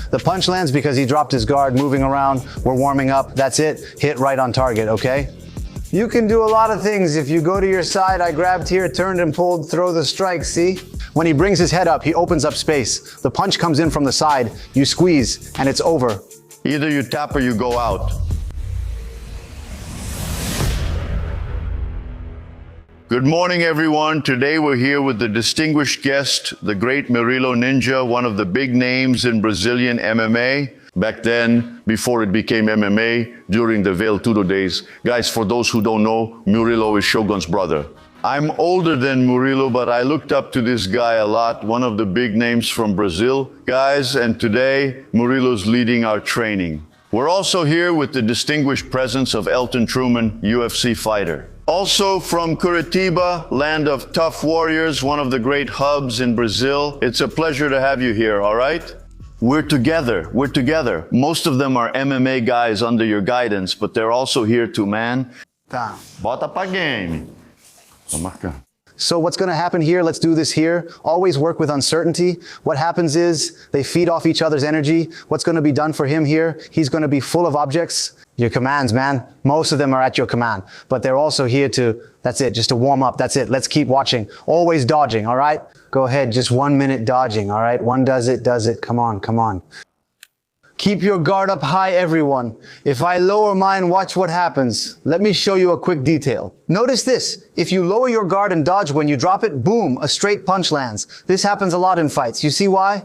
The punch lands because he dropped his guard, moving around, we're warming up, that's it, hit right on target, okay? You can do a lot of things. If you go to your side, I grabbed here, turned and pulled, throw the strike, see? When he brings his head up, he opens up space. The punch comes in from the side, you squeeze, and it's over. Either you tap or you go out. Good morning, everyone. Today we're here with the distinguished guest, the great Murilo Ninja, one of the big names in Brazilian MMA. Back then, before it became MMA, during the Veil Tudo days. Guys, for those who don't know, Murilo is Shogun's brother. I'm older than Murilo, but I looked up to this guy a lot, one of the big names from Brazil. Guys, and today, Murilo's leading our training. We're also here with the distinguished presence of Elton Truman, UFC fighter. Also from Curitiba, land of tough warriors, one of the great hubs in Brazil. It's a pleasure to have you here, all right? We're together. Most of them are MMA guys under your guidance, but they're also here to, man. Bota pra game. So what's going to happen here? Let's do this here. Always work with uncertainty. What happens is they feed off each other's energy. What's going to be done for him here? He's going to be full of objects. Your commands, man. Most of them are at your command, but they're also here to, that's it, just to warm up. That's it. Let's keep watching. Always dodging, all right? Go ahead, just 1 minute dodging, all right? One does it. Come on. Keep your guard up high, everyone. If I lower mine, watch what happens. Let me show you a quick detail. Notice this. If you lower your guard and dodge when you drop it, boom, a straight punch lands. This happens a lot in fights. You see why?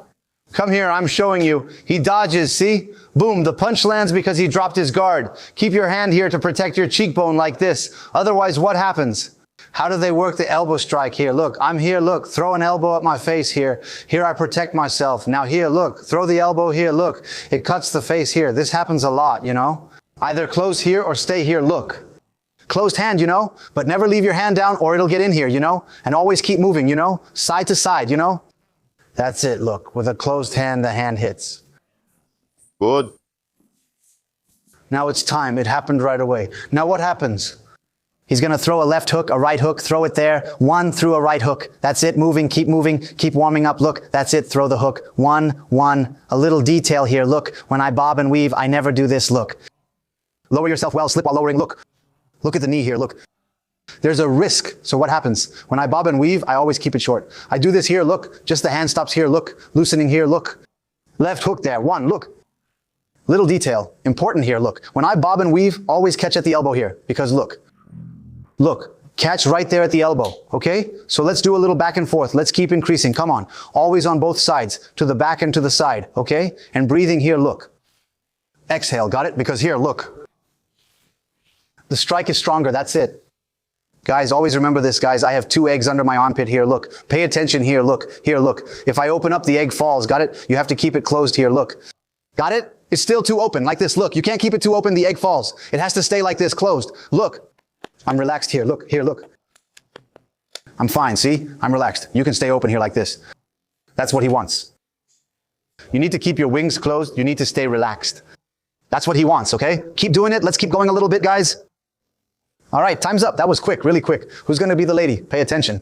Come here, I'm showing you. He dodges, see? Boom, the punch lands because he dropped his guard. Keep your hand here to protect your cheekbone like this. Otherwise, what happens? How do they work the elbow strike here? Look, I'm here, look, throw an elbow at my face here. Here I protect myself. Now here, look, throw the elbow here, look. It cuts the face here. This happens a lot, you know? Either close here or stay here, look. Closed hand, you know? But never leave your hand down or it'll get in here, you know? And always keep moving, you know? Side to side, you know? That's it, look. With a closed hand, the hand hits. Good. Now it's time. It happened right away. Now what happens? He's going to throw a left hook, a right hook, throw it there. One through a right hook. That's it. Moving, keep warming up. Look, that's it. Throw the hook. One. A little detail here. Look, when I bob and weave, I never do this. Look. Lower yourself well, slip while lowering. Look. Look at the knee here. Look. There's a risk. So what happens? When I bob and weave, I always keep it short. I do this here. Look. Just the hand stops here. Look. Loosening here. Look. Left hook there. One. Look. Little detail. Important here. Look. When I bob and weave, always catch at the elbow here. Because look. Look, catch right there at the elbow, okay? So let's do a little back and forth. Let's keep increasing. Come on. Always on both sides, to the back and to the side, okay? And breathing here, look. Exhale, got it? Because here, look. The strike is stronger, that's it. Guys, always remember this, guys. I have 2 eggs under my armpit here, look. Pay attention here, look. Here, look. If I open up, the egg falls, got it? You have to keep it closed here, look. Got it? It's still too open, like this, look. You can't keep it too open, the egg falls. It has to stay like this, closed. Look. I'm relaxed here. Look, here, look. I'm fine, see? I'm relaxed. You can stay open here like this. That's what he wants. You need to keep your wings closed. You need to stay relaxed. That's what he wants, okay? Keep doing it. Let's keep going a little bit, guys. All right, time's up. That was quick, really quick. Who's going to be the lady? Pay attention.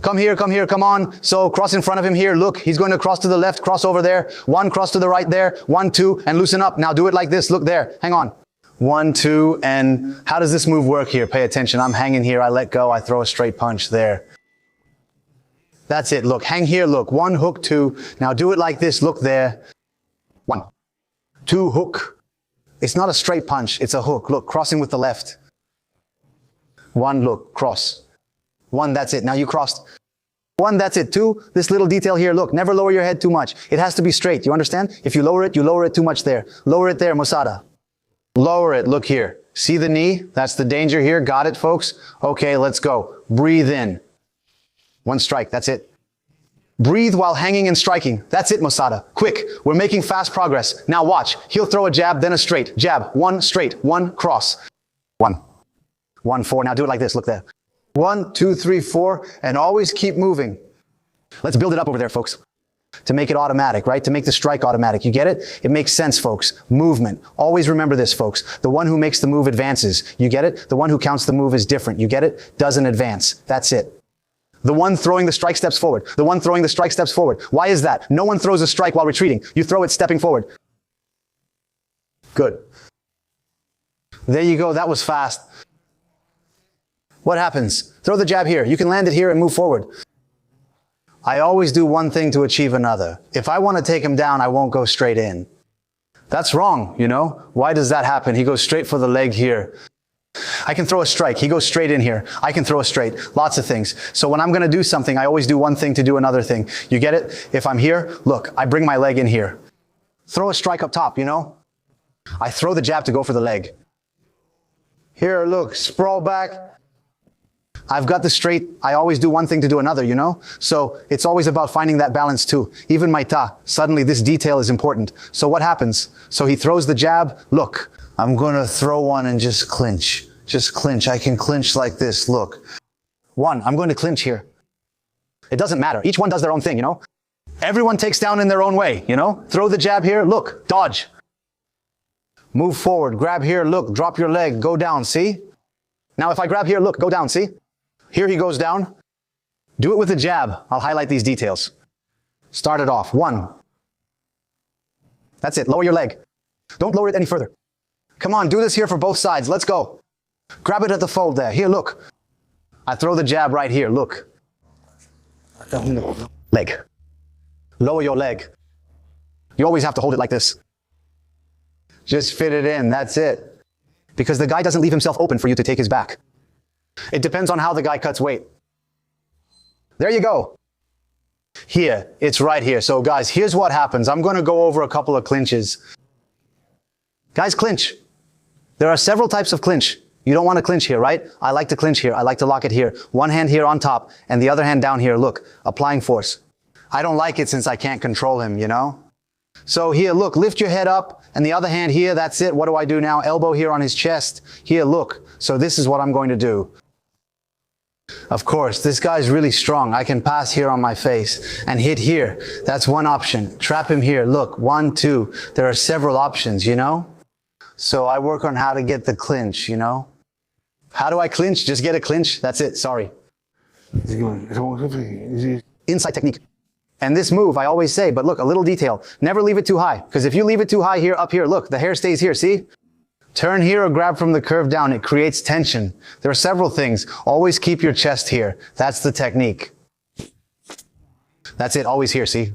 Come here, come on. So cross in front of him here. Look, he's going to cross to the left, cross over there. 1, cross to the right there. 1, 2, and loosen up. Now do it like this. Look there. Hang on. 1, 2, and how does this move work here? Pay attention. I'm hanging here. I let go. I throw a straight punch there. That's it. Look, hang here. Look, 1 hook, 2. Now do it like this. Look there. 1, 2, hook. It's not a straight punch. It's a hook. Look, crossing with the left. 1, look, cross. 1, that's it. Now you crossed. 1, that's it. 2, this little detail here. Look, never lower your head too much. It has to be straight. You understand? If you lower it too much there. Lower it there, Mosada. Lower it. Look here. See the knee? That's the danger here. Got it, folks? Okay, let's go. Breathe in. 1 strike. That's it. Breathe while hanging and striking. That's it, Mosada. Quick. We're making fast progress. Now watch. He'll throw a jab, then a straight. Jab. 1 straight. 1 cross. 1. 1, 4. Now do it like this. Look there. 1, 2, 3, 4. And always keep moving. Let's build it up over there, folks. To make it automatic, right? To make the strike automatic. You get it? It makes sense, folks. Movement. Always remember this, folks. The one who makes the move advances. You get it? The one who counts the move is different. You get it? Doesn't advance. That's it. The one throwing the strike steps forward. The one throwing the strike steps forward. Why is that? No one throws a strike while retreating. You throw it stepping forward. Good. There you go. That was fast. What happens? Throw the jab here. You can land it here and move forward. I always do one thing to achieve another. If I want to take him down, I won't go straight in. That's wrong, you know? Why does that happen? He goes straight for the leg here. I can throw a strike. He goes straight in here. I can throw a straight. Lots of things. So when I'm going to do something, I always do one thing to do another thing. You get it? If I'm here, look, I bring my leg in here. Throw a strike up top, you know? I throw the jab to go for the leg. Here, look, sprawl back. I've got the straight. I always do one thing to do another, you know? So it's always about finding that balance too. Even my ta, suddenly this detail is important. So what happens? So he throws the jab. Look, I'm going to throw one and just clinch. Just clinch. I can clinch like this. Look. One, I'm going to clinch here. It doesn't matter. Each one does their own thing, you know? Everyone takes down in their own way, you know? Throw the jab here. Look, dodge. Move forward. Grab here. Look, drop your leg. Go down. See? Now if I grab here, look, go down. See? Here he goes down. Do it with the jab. I'll highlight these details. Start it off. One. That's it. Lower your leg. Don't lower it any further. Come on, do this here for both sides. Let's go. Grab it at the fold there. Here, look. I throw the jab right here. Look. Leg. Lower your leg. You always have to hold it like this. Just fit it in. That's it. Because the guy doesn't leave himself open for you to take his back. It depends on how the guy cuts weight. There you go. Here, it's right here. So guys, here's what happens. I'm going to go over a couple of clinches. Guys, clinch. There are several types of clinch. You don't want to clinch here, right? I like to clinch here. I like to lock it here. One hand here on top and the other hand down here. Look, applying force. I don't like it since I can't control him, you know? So here, look, lift your head up and the other hand here. That's it. What do I do now? Elbow here on his chest. Here, look. So this is what I'm going to do. Of course, this guy's really strong. I can pass here on my face and hit here. That's one option. Trap him here. Look, 1, 2. There are several options, you know? So I work on how to get the clinch, you know? How do I clinch? Just get a clinch. That's it. Sorry. Inside technique. And this move, I always say, but look, a little detail. Never leave it too high. Because if you leave it too high here, up here, look, the hair stays here. See? Turn here or grab from the curve down. It creates tension. There are several things. Always keep your chest here. That's the technique. That's it. Always here. See?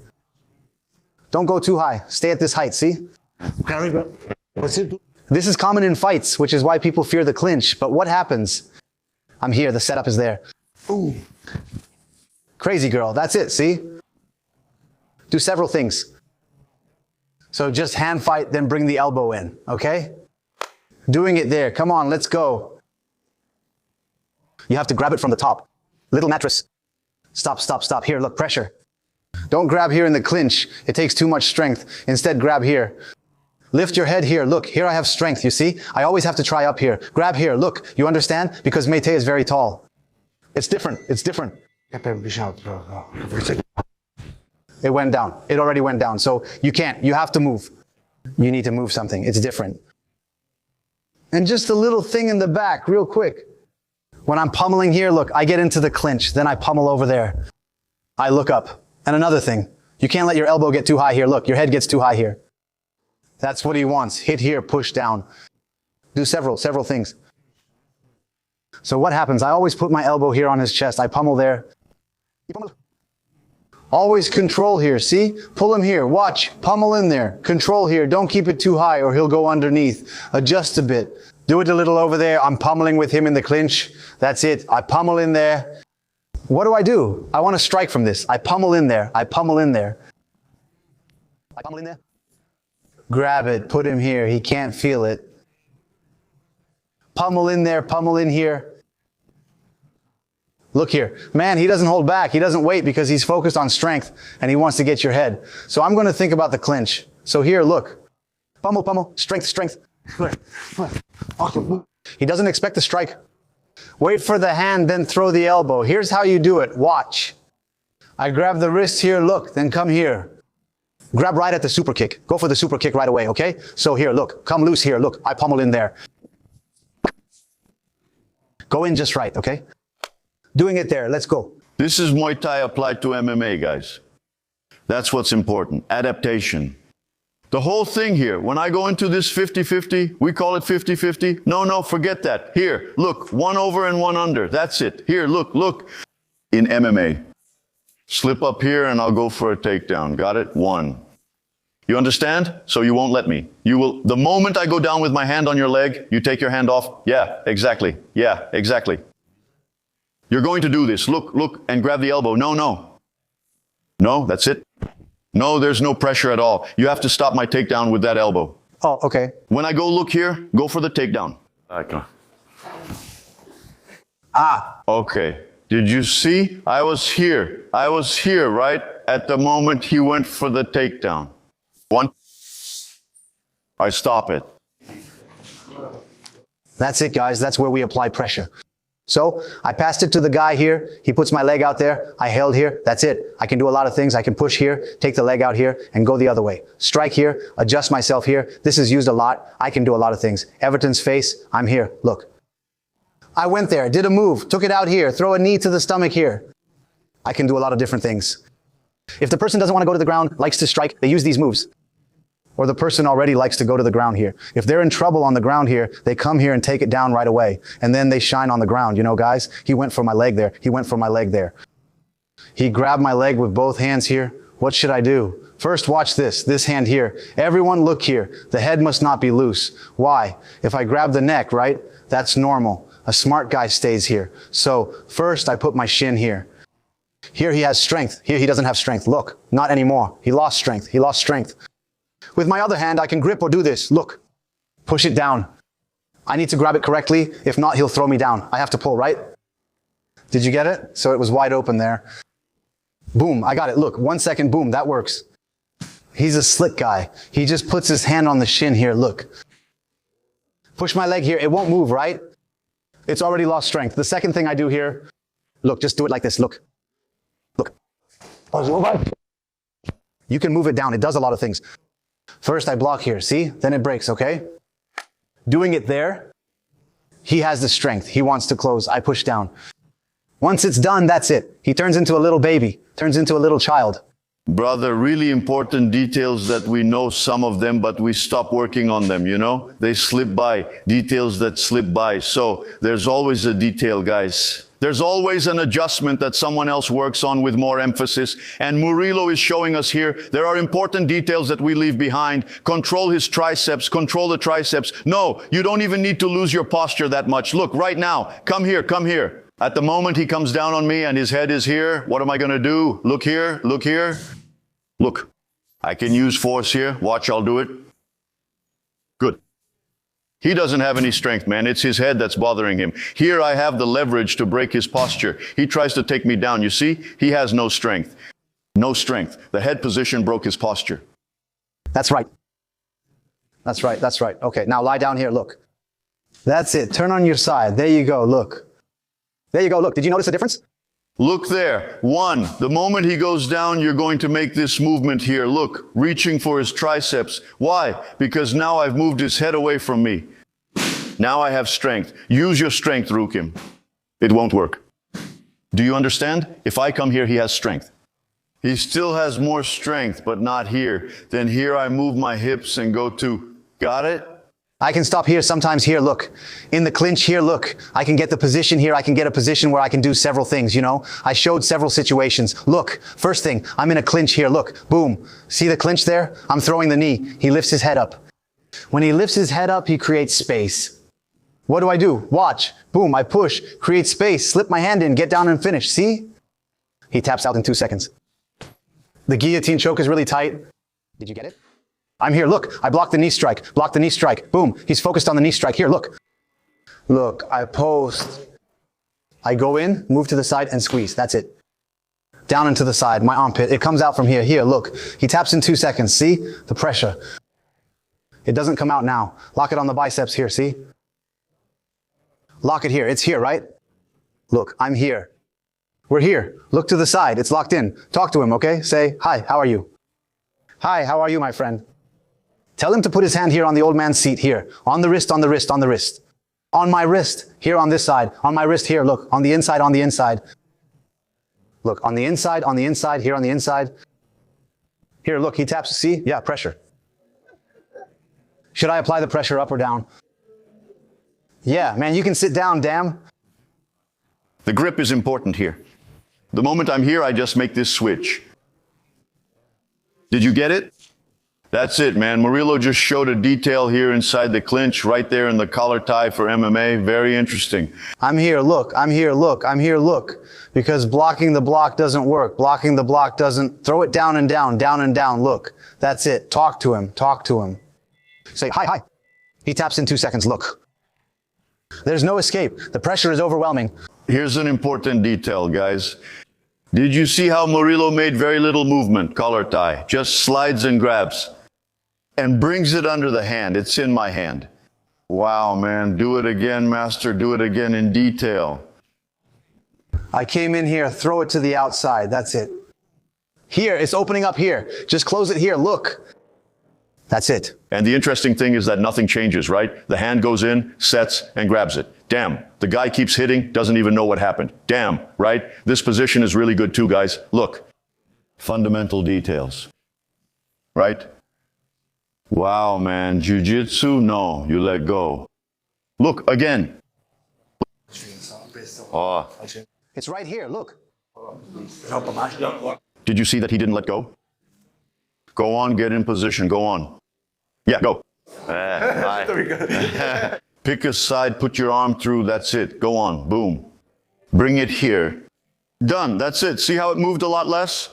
Don't go too high. Stay at this height. See? This is common in fights, which is why people fear the clinch. But what happens? I'm here. The setup is there. Ooh. Crazy girl. That's it. See? Do several things. So just hand fight, then bring the elbow in. Okay? Doing it there. Come on, let's go. You have to grab it from the top. Little mattress. Stop, stop, stop. Here, look, pressure. Don't grab here in the clinch. It takes too much strength. Instead, grab here. Lift your head here. Look, here I have strength, you see? I always have to try up here. Grab here. Look, you understand? Because Mate is very tall. It's different. It's different. It went down. It already went down. So you can't. You have to move. You need to move something. It's different. And just a little thing in the back, real quick. When I'm pummeling here, look, I get into the clinch. Then I pummel over there. I look up. And another thing, you can't let your elbow get too high here. Look, your head gets too high here. That's what he wants. Hit here, push down. Do several things. So what happens? I always put my elbow here on his chest. I pummel there. Always control here, see? Pull him here, watch, pummel in there. Control here, don't keep it too high or he'll go underneath. Adjust a bit. Do it a little over there. I'm pummeling with him in the clinch. That's it. I pummel in there. What do? I want to strike from this. I pummel in there. I pummel in there. I pummel in there. Grab it, put him here. He can't feel it. Pummel in there, pummel in here. Look here. Man, he doesn't hold back. He doesn't wait because he's focused on strength and he wants to get your head. So I'm going to think about the clinch. So here, look. Pummel, pummel, strength, strength. He doesn't expect the strike. Wait for the hand, then throw the elbow. Here's how you do it. Watch. I grab the wrist here, look, then come here. Grab right at the super kick. Go for the super kick right away, okay? So here, look. Come loose here. Look, I pummel in there. Go in just right, okay? Doing it there. Let's go. This is Muay Thai applied to MMA, guys. That's what's important. Adaptation. The whole thing here, when I go into this 50-50, we call it 50-50. No, forget that. Here, look, one over and one under. That's it. Here, look. In MMA, slip up here and I'll go for a takedown. Got it? One. You understand? So you won't let me. You will, the moment I go down with my hand on your leg, you take your hand off. Yeah, exactly. You're going to do this. Look, and grab the elbow. No, that's it. No, there's no pressure at all. You have to stop my takedown with that elbow. Oh, okay. When I go look here, go for the takedown. Okay. Did you see? I was here, right? At the moment he went for the takedown. One. I stop it. That's it, guys. That's where we apply pressure. So I passed it to the guy here. He puts my leg out there. I held here. That's it. I can do a lot of things. I can push here, take the leg out here, and go the other way. Strike here, adjust myself here. This is used a lot. I can do a lot of things. Everton's face, I'm here. Look. I went there, did a move, took it out here, throw a knee to the stomach here. I can do a lot of different things. If the person doesn't want to go to the ground, likes to strike, they use these moves. Or the person already likes to go to the ground here. If they're in trouble on the ground here, they come here and take it down right away. And then they shine on the ground. You know, guys, he went for my leg there. He went for my leg there. He grabbed my leg with both hands here. What should I do? First, watch this hand here. Everyone look here. The head must not be loose. Why? If I grab the neck, right, that's normal. A smart guy stays here. So first I put my shin here. Here he has strength. Here he doesn't have strength. Look, not anymore. He lost strength. With my other hand, I can grip or do this. Look, push it down. I need to grab it correctly. If not, he'll throw me down. I have to pull, right? Did you get it? So it was wide open there. Boom, I got it. Look, 1 second, boom, that works. He's a slick guy. He just puts his hand on the shin here. Look. Push my leg here. It won't move, right? It's already lost strength. The second thing I do here, look, just do it like this. Look. You can move it down. It does a lot of things. First, I block here. See? Then it breaks, okay? Doing it there, he has the strength. He wants to close. I push down. Once it's done, that's it. He turns into a little baby, turns into a little child. Brother, really important details that we know some of them, but we stop working on them, you know? They slip by, details that slip by. So there's always a detail, guys. There's always an adjustment that someone else works on with more emphasis. And Murilo is showing us here, there are important details that we leave behind. Control his triceps, control the triceps. No, you don't even need to lose your posture that much. Look, right now, come here. At the moment he comes down on me and his head is here, what am I going to do? Look here. Look, I can use force here. Watch, I'll do it. Good. He doesn't have any strength, man. It's his head that's bothering him. Here I have the leverage to break his posture. He tries to take me down. You see, he has no strength. The head position broke his posture. That's right. Okay, now lie down here, look. That's it. Turn on your side. There you go, look. Did you notice the difference? Look there. One, the moment he goes down, you're going to make this movement here. Look, reaching for his triceps. Why? Because now I've moved his head away from me. Now I have strength. Use your strength, Rukim. It won't work. Do you understand? If I come here, he has strength. He still has more strength, but not here. Then here I move my hips and go to. Got it? I can stop here, sometimes here, look. In the clinch here, look. I can get the position here. I can get a position where I can do several things, you know. I showed several situations. Look, first thing, I'm in a clinch here, look. Boom. See the clinch there? I'm throwing the knee. He lifts his head up. When he lifts his head up, he creates space. What do? Watch. Boom, I push, create space, slip my hand in, get down and finish. See? He taps out in 2 seconds. The guillotine choke is really tight. Did you get it? I'm here, look, I block the knee strike, boom, he's focused on the knee strike, here, look. Look, I post, I go in, move to the side and squeeze, that's it. Down into the side, my armpit, it comes out from here, look. He taps in 2 seconds, see? The pressure. It doesn't come out now. Lock it on the biceps here, see? Lock it here, it's here, right? Look, I'm here. We're here, look to the side, it's locked in. Talk to him, okay? Say, hi, how are you? Hi, how are you, my friend? Tell him to put his hand here on the old man's seat here. On the wrist. On my wrist. Here on this side. On my wrist here, look. On the inside. Look, on the inside, here on the inside. Here, look, he taps, see? Yeah, pressure. Should I apply the pressure up or down? Yeah, man, you can sit down, damn. The grip is important here. The moment I'm here, I just make this switch. Did you get it? That's it, man. Murilo just showed a detail here inside the clinch, right there in the collar tie for MMA. Very interesting. I'm here, look, I'm here, look, I'm here, look. Because blocking the block doesn't work. Blocking the block doesn't, throw it down and down, look. That's it. Talk to him, talk to him. Say, hi, hi. He taps in 2 seconds, look. There's no escape. The pressure is overwhelming. Here's an important detail, guys. Did you see how Murilo made very little movement, collar tie? Just slides and grabs. And brings it under the hand. It's in my hand. Wow, man. Do it again, master. Do it again in detail. I came in here, throw it to the outside. That's it. Here, it's opening up here. Just close it here, look. That's it. And the interesting thing is that nothing changes, right? The hand goes in, sets, and grabs it. Damn, the guy keeps hitting, doesn't even know what happened. Damn, right? This position is really good too, guys. Look, fundamental details, right? Wow, man, jiu-jitsu, no, you let go. Look, again. Oh. It's right here, look. Did you see that he didn't let go? Go on, get in position, go on. Yeah, go. Pick a side, put your arm through, that's it. Go on, boom. Bring it here. Done, that's it. See how it moved a lot less?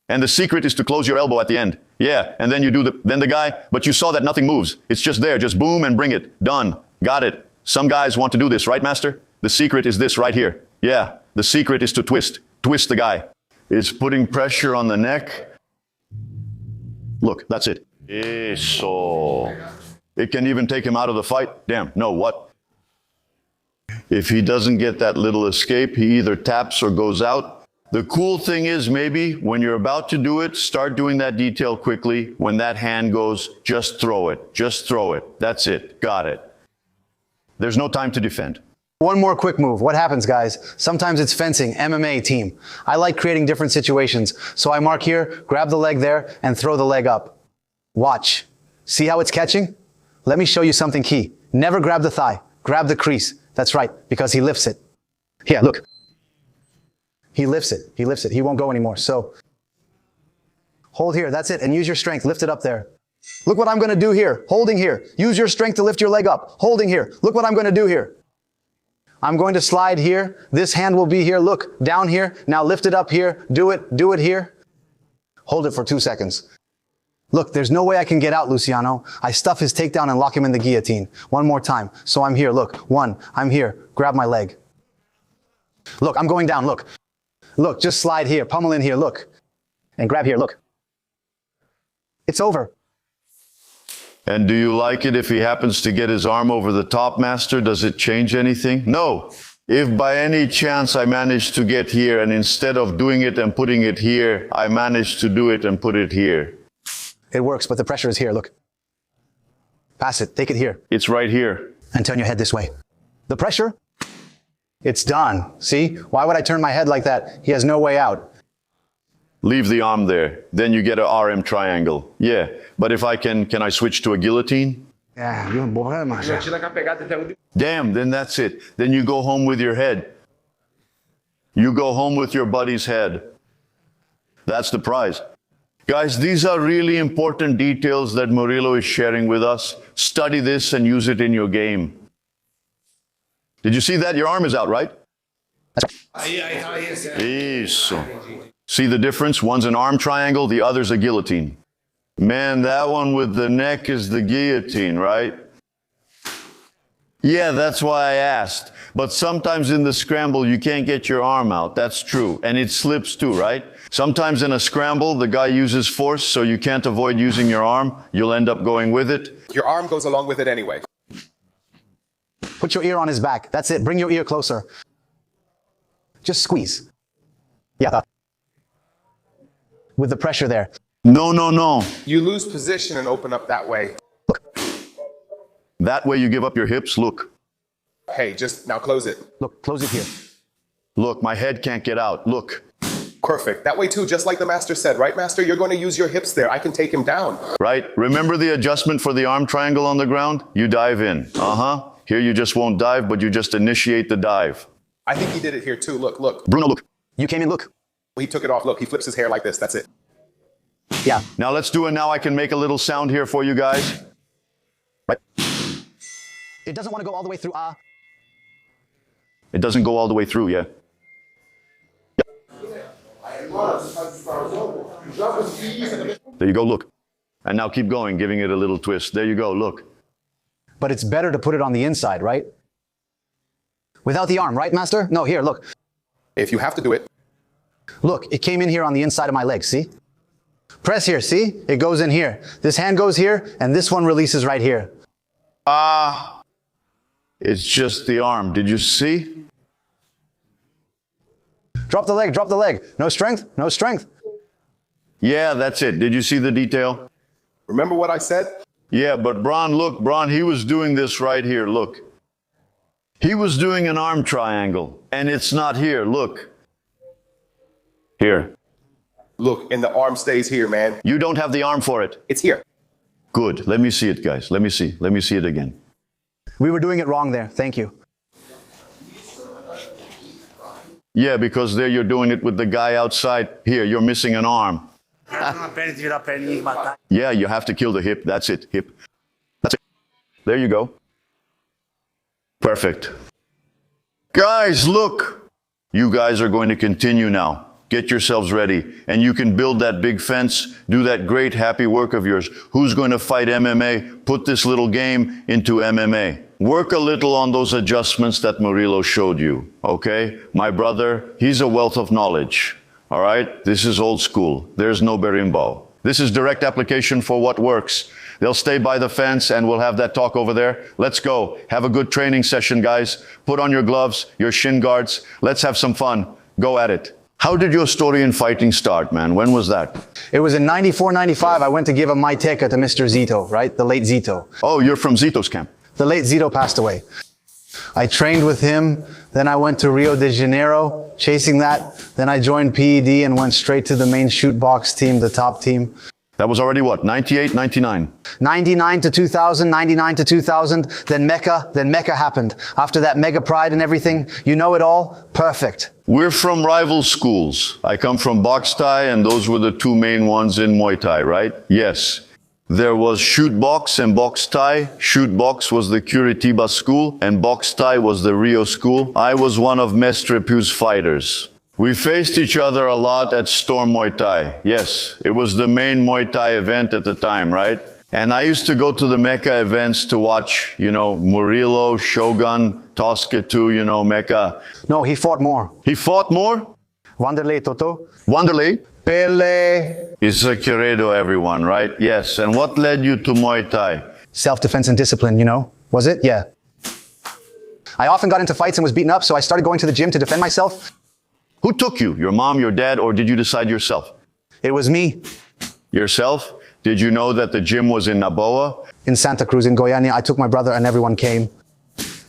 And the secret is to close your elbow at the end. Yeah, and then you do then the guy, but you saw that nothing moves. It's just there, just boom and bring it. Done, got it. Some guys want to do this, right, master? The secret is this right here. Yeah, the secret is to twist the guy. It's putting pressure on the neck. Look, that's it. Eso. It can even take him out of the fight. Damn, no, what? If he doesn't get that little escape, he either taps or goes out. The cool thing is maybe when you're about to do it, start doing that detail quickly. When that hand goes, just throw it. Just throw it. That's it. Got it. There's no time to defend. One more quick move. What happens, guys? Sometimes it's fencing, MMA team. I like creating different situations. So I mark here, grab the leg there, and throw the leg up. Watch. See how it's catching? Let me show you something key. Never grab the thigh. Grab the crease. That's right, because he lifts it. Here, look. He lifts it. He lifts it. He won't go anymore. So hold here. That's it. And use your strength. Lift it up there. Look what I'm going to do here. Holding here. Use your strength to lift your leg up. Holding here. Look what I'm going to do here. I'm going to slide here. This hand will be here. Look, down here. Now lift it up here. Do it here. Hold it for 2 seconds. Look, there's no way I can get out, Luciano. I stuff his takedown and lock him in the guillotine. One more time. So I'm here. Look, one. I'm here. Grab my leg. Look, I'm going down. Look. Look, just slide here. Pummel in here. Look. And grab here. Look. It's over. And do you like it if he happens to get his arm over the top, master? Does it change anything? No. If by any chance I manage to get here and instead of doing it and putting it here, I manage to do it and put it here. It works, but the pressure is here. Look. Pass it. Take it here. It's right here. And turn your head this way. The pressure? It's done. See? Why would I turn my head like that? He has no way out. Leave the arm there. Then you get an RM triangle. Yeah. But if I can I switch to a guillotine? Yeah, Damn, then that's it. Then you go home with your head. You go home with your buddy's head. That's the prize. Guys, these are really important details that Murilo is sharing with us. Study this and use it in your game. Did you see that? Your arm is out, right? Eso. See the difference? One's an arm triangle, the other's a guillotine. Man, that one with the neck is the guillotine, right? Yeah, that's why I asked. But sometimes in the scramble, you can't get your arm out. That's true. And it slips too, right? Sometimes in a scramble, the guy uses force, so you can't avoid using your arm. You'll end up going with it. Your arm goes along with it anyway. Put your ear on his back. That's it. Bring your ear closer. Just squeeze. Yeah. With the pressure there. No, no, no. You lose position and open up that way. Look. That way you give up your hips. Look. Hey, just now close it. Look, close it here. Look, my head can't get out. Look. Perfect. That way too, just like the master said, right, master? You're going to use your hips there. I can take him down. Right? Remember the adjustment for the arm triangle on the ground? You dive in. Here you just won't dive, but you just initiate the dive. I think he did it here too. Look, look. Bruno, look. You came in, look. He took it off. Look, he flips his hair like this. That's it. Yeah. Now let's do it. Now I can make a little sound here for you guys. Right? It doesn't want to go all the way through. It doesn't go all the way through, yeah? There you go, look. And now keep going, giving it a little twist. There you go, look. But it's better to put it on the inside, right? Without the arm, right, master? No, here, look. If you have to do it. Look, it came in here on the inside of my leg, see? Press here, see? It goes in here. This hand goes here, and this one releases right here. It's just the arm. Did you see? Drop the leg, drop the leg. No strength, no strength. Yeah, that's it. Did you see the detail? Remember what I said? Yeah, but Bron, look, Bron, he was doing this right here, look. He was doing an arm triangle, and it's not here, look. Here. Look, and the arm stays here, man. You don't have the arm for it. It's here. Good. Let me see it, guys. Let me see. Let me see it again. We were doing it wrong there. Thank you. Yeah, because there you're doing it with the guy outside. Here, you're missing an arm. Yeah, you have to kill the hip. That's it. Hip. That's it. There you go. Perfect. Guys, look. You guys are going to continue now. Get yourselves ready. And you can build that big fence. Do that great happy work of yours. Who's going to fight MMA? Put this little game into MMA. Work a little on those adjustments that Murilo showed you. Okay? My brother, he's a wealth of knowledge. All right? This is old school. There's no berimbau. This is direct application for what works. They'll stay by the fence and we'll have that talk over there. Let's go. Have a good training session, guys. Put on your gloves, your shin guards. Let's have some fun. Go at it. How did your story in fighting start, man? When was that? It was in 94, 95. I went to give a Muay Thai to Mr. Zito, right? The late Zito. Oh, you're from Zito's camp. The late Zito passed away. I trained with him. Then I went to Rio de Janeiro, chasing that. Then I joined PED and went straight to the main shoot box team, the top team. That was already what, 98, 99? 99 to 2000, 99 to 2000. Then Mecca happened. After that Mega Pride and everything, you know it all, perfect. We're from rival schools. I come from box Thai, and those were the two main ones in Muay Thai, right? Yes. There was shoot box and box Thai. Shoot box was the Curitiba school, and box Thai was the Rio school. I was one of Mestre Pu's fighters. We faced each other a lot at Storm Muay Thai. Yes, it was the main Muay Thai event at the time, right? And I used to go to the Mecca events to watch, Murilo, Shogun, Tosketu, Mecca. No, he fought more. He fought more? Wanderlei Toto. Wanderlei? Pele. Is a Queredo, everyone, right? Yes. And what led you to Muay Thai? Self-defense and discipline, Was it? Yeah. I often got into fights and was beaten up, so I started going to the gym to defend myself. Who took you? Your mom, your dad, or did you decide yourself? It was me. Yourself? Did you know that the gym was in Naboa? In Santa Cruz, in Goiânia, I took my brother and everyone came.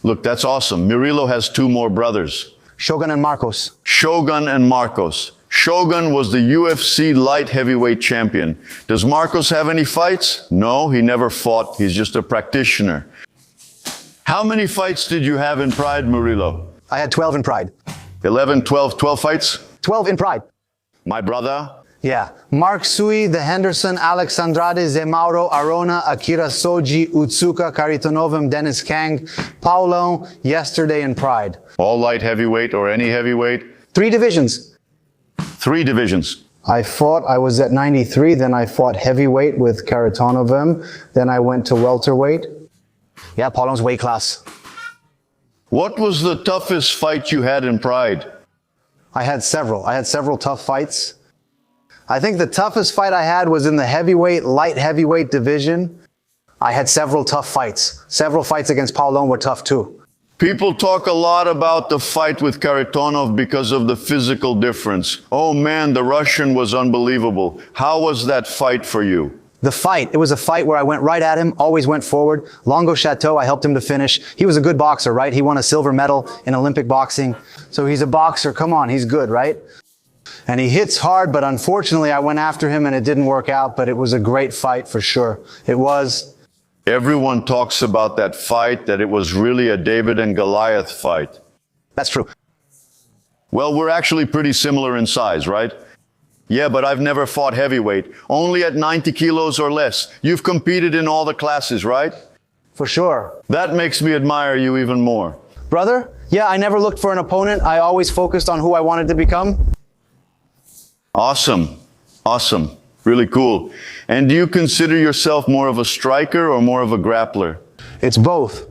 Look, that's awesome. Murilo has two more brothers. Shogun and Marcos. Shogun and Marcos. Shogun was the UFC light heavyweight champion. Does Marcos have any fights? No, he never fought. He's just a practitioner. How many fights did you have in Pride, Murilo? I had 12 in Pride. 11, 12 fights? 12 in Pride. My brother? Yeah. Mark Sui, The Henderson, Alex Andrade, Zemauro, Arona, Akira Soji, Utsuka, Karitonov, Dennis Kang, Paulo, yesterday in Pride. All light heavyweight or any heavyweight? 3 divisions. 3 divisions. I was at 93, then I fought heavyweight with Karitonov, then I went to welterweight. Yeah, Paulo's weight class. What was the toughest fight you had in Pride? I had several tough fights. I think the toughest fight I had was in the light heavyweight division. I had several tough fights. Several fights against Paulo were tough too. People talk a lot about the fight with Karitonov because of the physical difference. Oh man, the Russian was unbelievable. How was that fight for you? It was a fight where I went right at him, always went forward. Longo Chateau, I helped him to finish. He was a good boxer, right? He won a silver medal in Olympic boxing. So he's a boxer, come on, he's good, right? And he hits hard, but unfortunately I went after him and it didn't work out, but it was a great fight for sure. It was. Everyone talks about that fight, that it was really a David and Goliath fight. That's true. Well, we're actually pretty similar in size, right? Yeah, but I've never fought heavyweight. Only at 90 kilos or less. You've competed in all the classes, right? For sure. That makes me admire you even more. Brother, yeah, I never looked for an opponent. I always focused on who I wanted to become. Awesome. Awesome. Really cool. And do you consider yourself more of a striker or more of a grappler? It's both.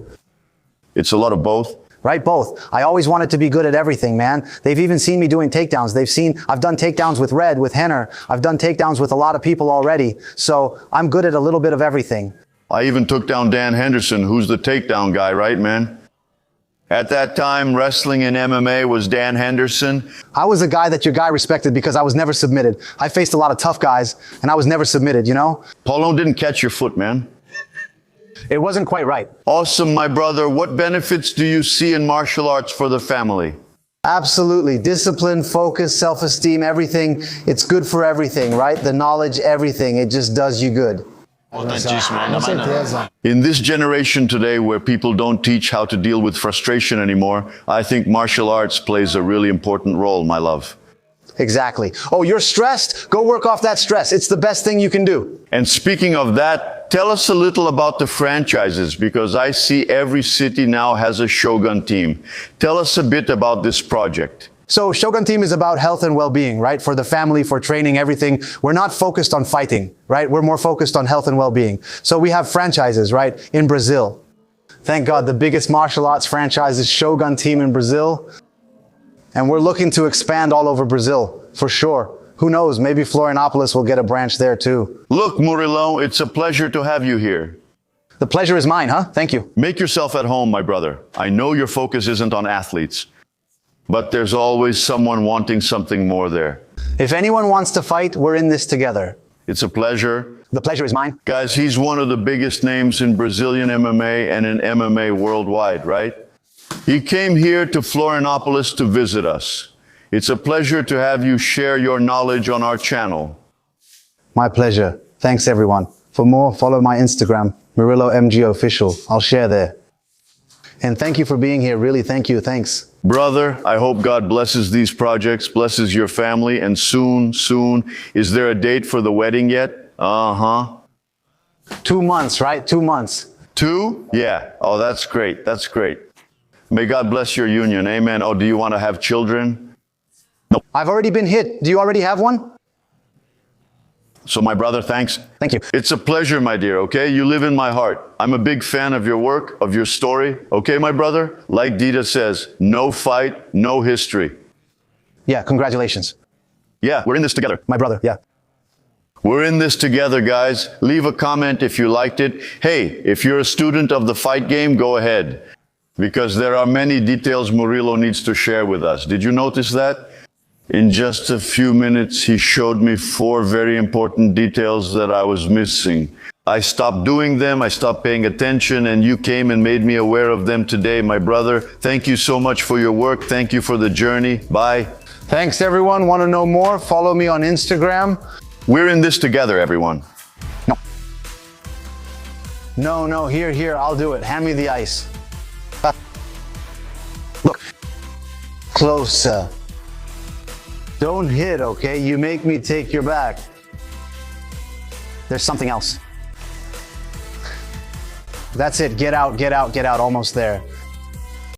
It's a lot of both. Right, both. I always wanted to be good at everything, man. They've even seen me doing takedowns. I've done takedowns with Red, with Henner. I've done takedowns with a lot of people already. So I'm good at a little bit of everything. I even took down Dan Henderson, who's the takedown guy, right, man? At that time, wrestling in MMA was Dan Henderson. I was a guy that your guy respected because I was never submitted. I faced a lot of tough guys and I was never submitted, you know? Paulo didn't catch your foot, man. It wasn't quite right. Awesome, my brother. What benefits do you see in martial arts for the family? Absolutely. Discipline, focus, self-esteem, everything. It's good for everything, right? The knowledge, everything. It just does you good. In this generation today where people don't teach how to deal with frustration anymore, I think martial arts plays a really important role, my love. Exactly. Oh, you're stressed? Go work off that stress. It's the best thing you can do. And speaking of that, tell us a little about the franchises, because I see every city now has a Shogun team. Tell us a bit about this project. So Shogun Team is about health and well-being, right? For the family, for training, everything. We're not focused on fighting, right? We're more focused on health and well-being. So we have franchises, right? In Brazil. Thank God, the biggest martial arts franchise is Shogun Team in Brazil. And we're looking to expand all over Brazil, for sure. Who knows, maybe Florianopolis will get a branch there too. Look, Murilo, it's a pleasure to have you here. The pleasure is mine, huh? Thank you. Make yourself at home, my brother. I know your focus isn't on athletes, but there's always someone wanting something more there. If anyone wants to fight, we're in this together. It's a pleasure. The pleasure is mine. Guys, he's one of the biggest names in Brazilian MMA and in MMA worldwide, right? He came here to Florianopolis to visit us. It's a pleasure to have you share your knowledge on our channel. My pleasure. Thanks, everyone. For more, follow my Instagram, Murilo MG Official. I'll share there. And thank you for being here. Really, thank you. Thanks. Brother, I hope God blesses these projects, blesses your family, and soon, is there a date for the wedding yet? 2 months, right? 2 months. 2? Yeah. Oh, that's great. That's great. May God bless your union. Amen. Oh, do you want to have children? No. I've already been hit. Do you already have one? So my brother, thanks. Thank you. It's a pleasure, my dear, okay? You live in my heart. I'm a big fan of your work, of your story. Okay, my brother? Like Dita says, no fight, no history. Yeah, congratulations. Yeah, we're in this together. My brother, yeah. We're in this together, guys. Leave a comment if you liked it. Hey, if you're a student of the fight game, go ahead, because there are many details Murilo needs to share with us. Did you notice that? In just a few minutes, he showed me 4 very important details that I was missing. I stopped doing them, I stopped paying attention, and you came and made me aware of them today, my brother. Thank you so much for your work. Thank you for the journey. Bye. Thanks, everyone. Want to know more? Follow me on Instagram. We're in this together, everyone. No, here, I'll do it. Hand me the ice. Look, closer. Don't hit, okay? You make me take your back. There's something else. That's it. Get out. Almost there.